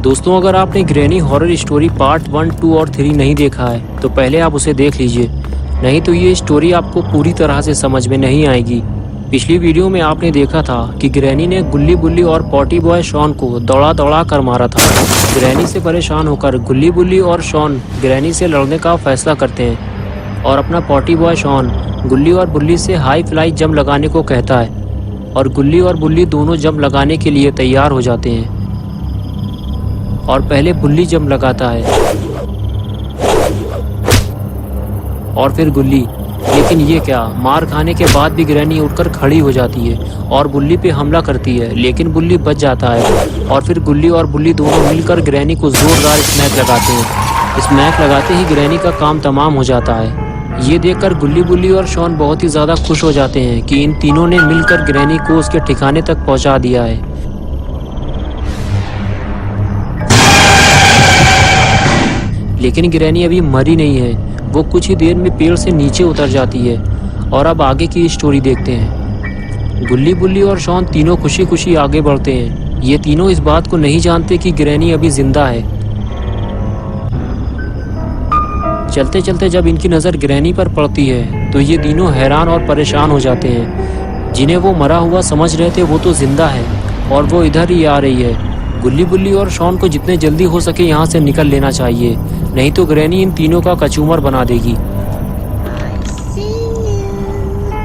दोस्तों, अगर आपने ग्रैनी हॉरर स्टोरी पार्ट 1, 2 और 3 नहीं देखा है तो पहले आप उसे देख लीजिए, नहीं तो ये स्टोरी आपको पूरी तरह से समझ में नहीं आएगी। पिछली वीडियो में आपने देखा था कि ग्रैनी ने गुल्ली बुल्ली और पॉटी बॉय शॉन को दौड़ा दौड़ा कर मारा था। ग्रैनी से परेशान होकर गुल्ली बुल्ली और शॉन ग्रैनी से लड़ने का फैसला करते हैं और अपना पॉटी बॉय शॉन गुल्ली और बुल्ली से हाई फ्लाई जंप लगाने को कहता है और गुल्ली और बुल्ली दोनों जंप लगाने के लिए तैयार हो जाते हैं और पहले बुल्ली जंप लगाता है और फिर गुल्ली। लेकिन ये क्या, मार खाने के बाद भी ग्रैनी उठकर खड़ी हो जाती है और बुल्ली पे हमला करती है, लेकिन बुल्ली बच जाता है और फिर गुल्ली और बुल्ली दोनों मिलकर ग्रैनी को जोरदार स्मैक लगाते हैं। स्मैक लगाते ही ग्रैनी का काम तमाम हो जाता है। ये देखकर गुल्ली बुल्ली और शॉन बहुत ही ज़्यादा खुश हो जाते हैं कि इन तीनों ने मिलकर ग्रैनी को उसके ठिकाने तक पहुंचा दिया है। लेकिन ग्रैनी अभी मरी नहीं है, वो कुछ ही देर में पेड़ से नीचे उतर जाती है। और अब आगे की स्टोरी देखते हैं। गुल्ली बुल्ली और शॉन तीनों खुशी खुशी आगे बढ़ते हैं। ये तीनों इस बात को नहीं जानते कि ग्रैनी अभी जिंदा है। चलते चलते जब इनकी नज़र ग्रैनी पर पड़ती है तो ये तीनों हैरान और परेशान हो जाते हैं। जिन्हें वो मरा हुआ समझ रहे थे वो तो जिंदा है और वो इधर ही आ रही है। गुल्ली बुल्ली और शॉन को जितने जल्दी हो सके यहाँ से निकल लेना चाहिए, नहीं तो ग्रैनी इन तीनों का कचूमर बना देगी।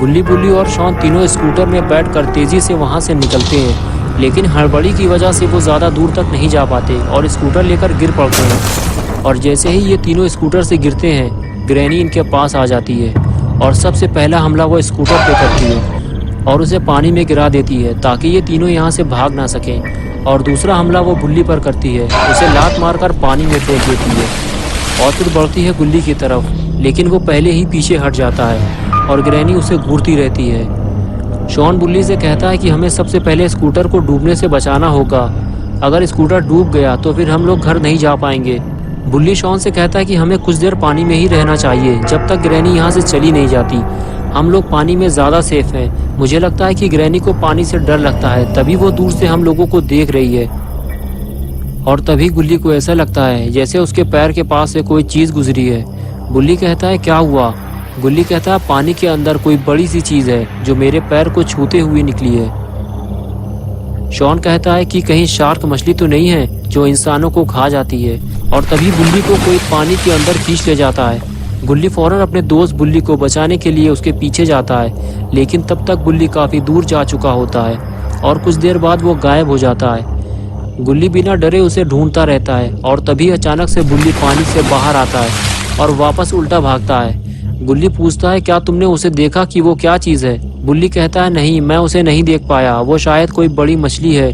गुल्ली बुल्ली और शॉन तीनों स्कूटर में बैठकर तेजी से वहाँ से निकलते हैं, लेकिन हड़बड़ी की वजह से वो ज़्यादा दूर तक नहीं जा पाते और स्कूटर लेकर गिर पड़ते हैं। और जैसे ही ये तीनों स्कूटर से गिरते हैं, ग्रैनी इनके पास आ जाती है और सबसे पहला हमला वो स्कूटर पे करती है और उसे पानी में गिरा देती है ताकि ये तीनों यहाँ से भाग ना सकें। और दूसरा हमला वो बुल्ली पर करती है, उसे लात मारकर पानी में फेंक देती है और फिर बढ़ती है गुल्ली की तरफ, लेकिन वो पहले ही पीछे हट जाता है और ग्रैनी उसे घूरती रहती है। शॉन बुल्ली से कहता है कि हमें सबसे पहले स्कूटर को डूबने से बचाना होगा, अगर स्कूटर डूब गया तो फिर हम लोग घर नहीं जा पाएंगे। बुल्ली शॉन से कहता है कि हमें कुछ देर पानी में ही रहना चाहिए जब तक ग्रैनी यहाँ से चली नहीं जाती, हम लोग पानी में ज़्यादा सेफ हैं। मुझे लगता है कि ग्रैनी को पानी से डर लगता है, तभी वो दूर से हम लोगों को देख रही है। और तभी गुल्ली को ऐसा लगता है जैसे उसके पैर के पास से कोई चीज़ गुजरी है। बुल्ली कहता है क्या हुआ? गुल्ली कहता है पानी के अंदर कोई बड़ी सी चीज़ है जो मेरे पैर को छूते हुए निकली है। शॉन कहता है कि कहीं शार्क मछली तो नहीं है जो इंसानों को खा जाती है। और तभी बुल्ली को कोई पानी के अंदर खींच ले जाता है। गुल्ली फौरन अपने दोस्त बुल्ली को बचाने के लिए उसके पीछे जाता है, लेकिन तब तक बुल्ली काफ़ी दूर जा चुका होता है और कुछ देर बाद वो गायब हो जाता है। गुल्ली बिना डरे उसे ढूंढता रहता है और तभी अचानक से बुल्ली पानी से बाहर आता है और वापस उल्टा भागता है। गुल्ली पूछता है क्या तुमने उसे देखा कि वो क्या चीज़ है? बुल्ली कहता है नहीं, मैं उसे नहीं देख पाया, वो शायद कोई बड़ी मछली है।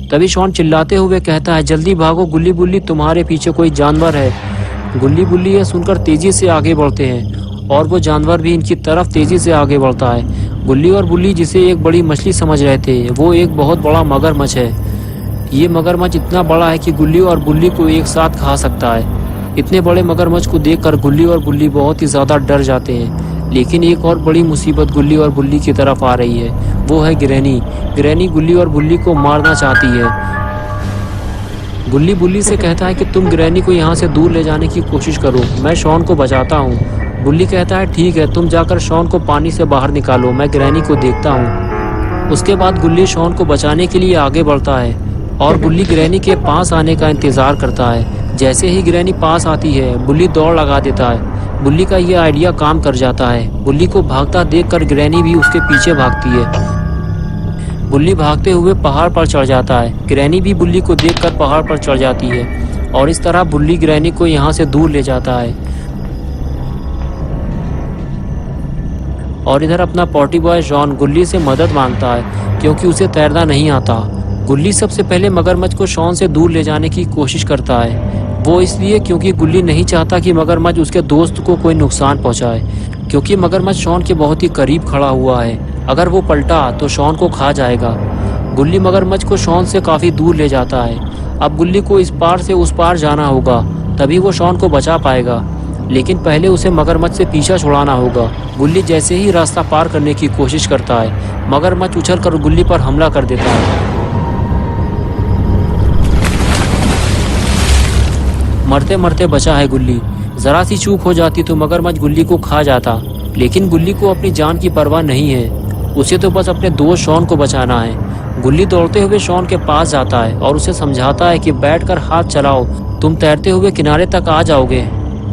तभी शॉन चिल्लाते हुए कहता है जल्दी भागो गुल्ली बुल्ली, तुम्हारे पीछे कोई जानवर है। गुल्ली बुल्ली यह सुनकर तेजी से आगे बढ़ते हैं और वो जानवर भी इनकी तरफ तेजी से आगे बढ़ता है। गुल्ली और बुल्ली जिसे एक बड़ी मछली समझ रहे थे वो एक बहुत बड़ा मगरमच्छ है। ये मगरमच्छ इतना बड़ा है कि गुल्ली और बुल्ली को एक साथ खा सकता है। इतने बड़े मगरमच्छ को देखकर गुल्ली और बुल्ली बहुत ही ज़्यादा डर जाते हैं। लेकिन एक और बड़ी मुसीबत गुल्ली और बुल्ली की तरफ आ रही है, वो है ग्रैनी। ग्रैनी गुल्ली और बुल्ली को मारना चाहती है। गुल्ली बुल्ली से कहता है कि तुम ग्रैनी को यहाँ से दूर ले जाने की कोशिश करो, मैं शॉन को बचाता हूँ। बुल्ली कहता है ठीक है, तुम जाकर शॉन को पानी से बाहर निकालो, मैं ग्रैनी को देखता हूँ। उसके बाद गुल्ली शॉन को बचाने के लिए आगे बढ़ता है और बुल्ली ग्रैनी के पास आने का इंतज़ार करता है। जैसे ही ग्रैनी पास आती है बुल्ली दौड़ लगा देता है। बुल्ली का ये आइडिया काम कर जाता है। बुल्ली को भागता देखकर ग्रैनी भी उसके पीछे भागती है। बुल्ली भागते हुए पहाड़ पर चढ़ जाता है। ग्रैनी भी बुल्ली को देखकर पहाड़ पर चढ़ जाती है और इस तरह बुल्ली ग्रैनी को यहाँ से दूर ले जाता है। और इधर अपना पॉटी बॉय शॉन गुल्ली से मदद मांगता है क्योंकि उसे तैरना नहीं आता। गुल्ली सबसे पहले मगरमच्छ को शॉन से दूर ले जाने की कोशिश करता है, वो इसलिए क्योंकि गुल्ली नहीं चाहता कि मगरमच्छ उसके दोस्त को कोई नुकसान पहुंचाए, क्योंकि मगरमच्छ शॉन के बहुत ही करीब खड़ा हुआ है। अगर वो पलटा तो शॉन को खा जाएगा। गुल्ली मगरमच्छ को शॉन से काफ़ी दूर ले जाता है। अब गुल्ली को इस पार से उस पार जाना होगा, तभी वो शॉन को बचा पाएगा, लेकिन पहले उसे मगरमच्छ से पीछा छुड़ाना होगा। गुल्ली जैसे ही रास्ता पार करने की कोशिश करता है, मगरमच्छ उछलकर गुल्ली पर हमला कर देता है। मरते मरते बचा है गुल्ली। जरा सी चूक हो जाती तो मगरमच्छ गुल्ली को खा जाता, लेकिन गुल्ली को अपनी जान की परवाह नहीं है। उसे तो बस अपने दोस्त शॉन को बचाना है। गुल्ली दौड़ते हुए शॉन के पास जाता है और उसे समझाता है कि बैठकर हाथ चलाओ, तुम तैरते हुए किनारे तक आ जाओगे।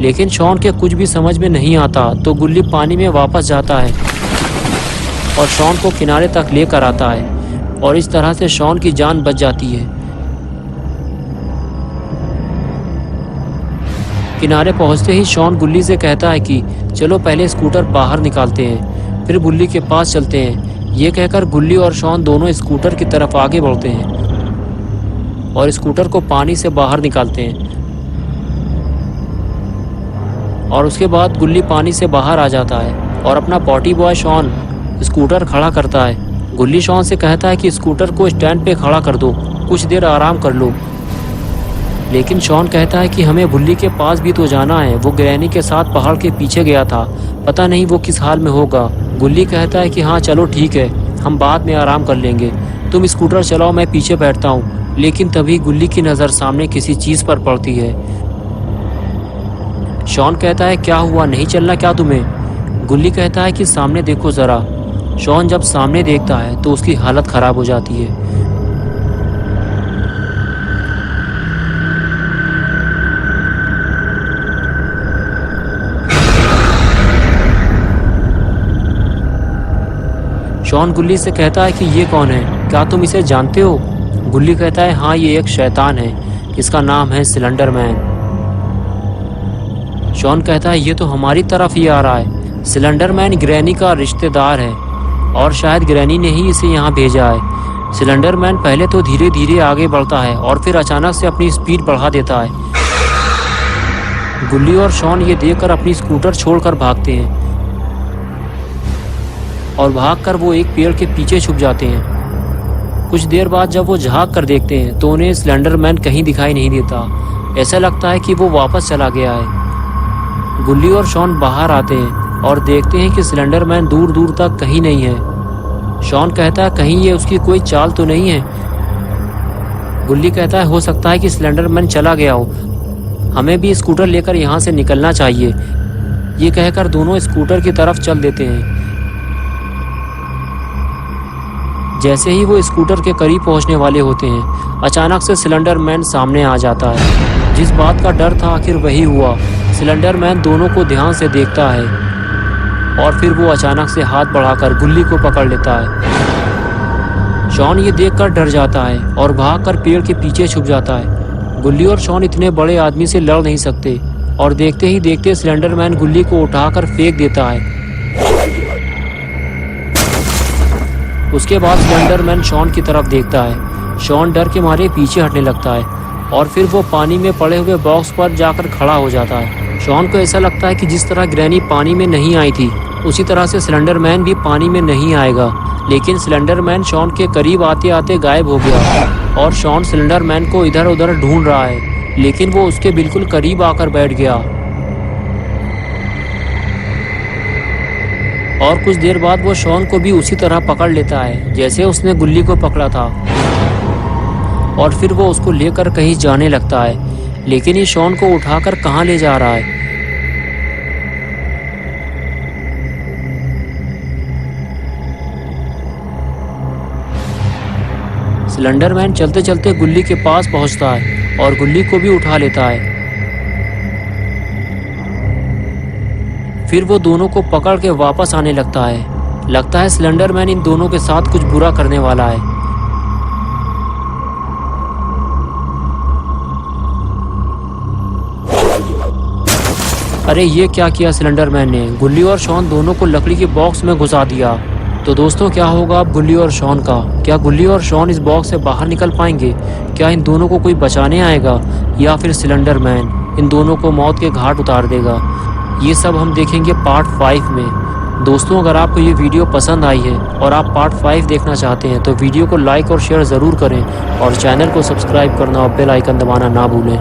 लेकिन शॉन के कुछ भी समझ में नहीं आता, तो गुल्ली पानी में वापस जाता है और शॉन को किनारे तक लेकर आता है और इस तरह से शॉन की जान बच जाती है। किनारे पहुंचते ही शॉन गुल्ली से कहता है कि चलो पहले स्कूटर बाहर निकालते हैं, फिर गुल्ली के पास चलते हैं। ये कहकर गुल्ली और शॉन दोनों स्कूटर की तरफ आगे बढ़ते हैं और स्कूटर को पानी से बाहर निकालते हैं। और उसके बाद गुल्ली पानी से बाहर आ जाता है और अपना पॉटी बॉय शॉन स्कूटर खड़ा करता है। गुल्ली शॉन से कहता है कि स्कूटर को स्टैंड पे खड़ा कर दो, कुछ देर आराम कर लो। लेकिन शॉन कहता है कि हमें गुल्ली के पास भी तो जाना है, वो ग्रैनी के साथ पहाड़ के पीछे गया था, पता नहीं वो किस हाल में होगा। गुल्ली कहता है कि हाँ चलो ठीक है, हम बाद में आराम कर लेंगे, तुम स्कूटर चलाओ, मैं पीछे बैठता हूँ। लेकिन तभी गुल्ली की नज़र सामने किसी चीज़ पर पड़ती है। शॉन कहता है क्या हुआ, नहीं चलना क्या तुम्हें? गुल्ली कहता है कि सामने देखो ज़रा। शॉन जब सामने देखता है तो उसकी हालत ख़राब हो जाती है। शॉन गुल्ली से कहता है कि ये कौन है, क्या तुम इसे जानते हो? गुल्ली कहता है हाँ, ये एक शैतान है, इसका नाम है सिलेंडर मैन। शॉन कहता है ये तो हमारी तरफ ही आ रहा है। सिलेंडर मैन ग्रैनी का रिश्तेदार है और शायद ग्रैनी ने ही इसे यहाँ भेजा है। सिलेंडर मैन पहले तो धीरे धीरे आगे बढ़ता है और फिर अचानक से अपनी स्पीड बढ़ा देता है। गुल्ली और शॉन ये देखकर अपनी स्कूटर छोड़कर भागते हैं और भागकर वो एक पेड़ के पीछे छुप जाते हैं। कुछ देर बाद जब वो झांक कर देखते हैं तो उन्हें सिलेंडर मैन कहीं दिखाई नहीं देता। ऐसा लगता है कि वो वापस चला गया है। गुल्ली और शॉन बाहर आते हैं और देखते हैं कि सिलेंडर मैन दूर दूर तक कहीं नहीं है। शॉन कहता है कहीं ये उसकी कोई चाल तो नहीं है। गुल्ली कहता है हो सकता है कि सिलेंडर मैन चला गया हो, हमें भी स्कूटर लेकर यहाँ से निकलना चाहिए। ये कहकर दोनों स्कूटर की तरफ चल देते हैं। जैसे ही वो स्कूटर के करीब पहुंचने वाले होते हैं, अचानक से सिलेंडर मैन सामने आ जाता है। जिस बात का डर था आखिर वही हुआ। सिलेंडर मैन दोनों को ध्यान से देखता है और फिर वो अचानक से हाथ बढ़ाकर गुल्ली को पकड़ लेता है। शॉन ये देखकर डर जाता है और भागकर पेड़ के पीछे छुप जाता है। गुल्ली और शॉन इतने बड़े आदमी से लड़ नहीं सकते और देखते ही देखते सिलेंडर मैन गुल्ली को उठाकर फेंक देता है। उसके बाद सिलेंडर मैन शॉन की तरफ देखता है। शॉन डर के मारे पीछे हटने लगता है और फिर वो पानी में पड़े हुए बॉक्स पर जाकर खड़ा हो जाता है। शॉन को ऐसा लगता है कि जिस तरह ग्रैनी पानी में नहीं आई थी, उसी तरह से सिलेंडर मैन भी पानी में नहीं आएगा। लेकिन सिलेंडर मैन शॉन के करीब आते आते गायब हो गया और शॉन सिलेंडर मैन को इधर उधर ढूंढ रहा है, लेकिन वो उसके बिल्कुल करीब आकर बैठ गया। और कुछ देर बाद वो शॉन को भी उसी तरह पकड़ लेता है जैसे उसने गुल्ली को पकड़ा था और फिर वो उसको लेकर कहीं जाने लगता है। लेकिन ये शॉन को उठाकर कहाँ ले जा रहा है? सिलेंडर मैन चलते चलते गुल्ली के पास पहुंचता है और गुल्ली को भी उठा लेता है। फिर वो दोनों को पकड़ के वापस आने लगता है। लगता है सिलेंडर मैन इन दोनों के साथ कुछ बुरा करने वाला है। अरे ये क्या किया सिलेंडर मैन ने? गुल्ली और शॉन दोनों को लकड़ी के बॉक्स में घुसा दिया। तो दोस्तों क्या होगा अब गुल्ली और शॉन का? क्या गुल्ली और शॉन इस बॉक्स से बाहर निकल पाएंगे? क्या इन दोनों को कोई बचाने आएगा या फिर सिलेंडर मैन इन दोनों को मौत के घाट उतार देगा? ये सब हम देखेंगे पार्ट 5 में। दोस्तों अगर आपको ये वीडियो पसंद आई है और आप पार्ट 5 देखना चाहते हैं तो वीडियो को लाइक और शेयर ज़रूर करें और चैनल को सब्सक्राइब करना और बेल आइकन दबाना ना भूलें।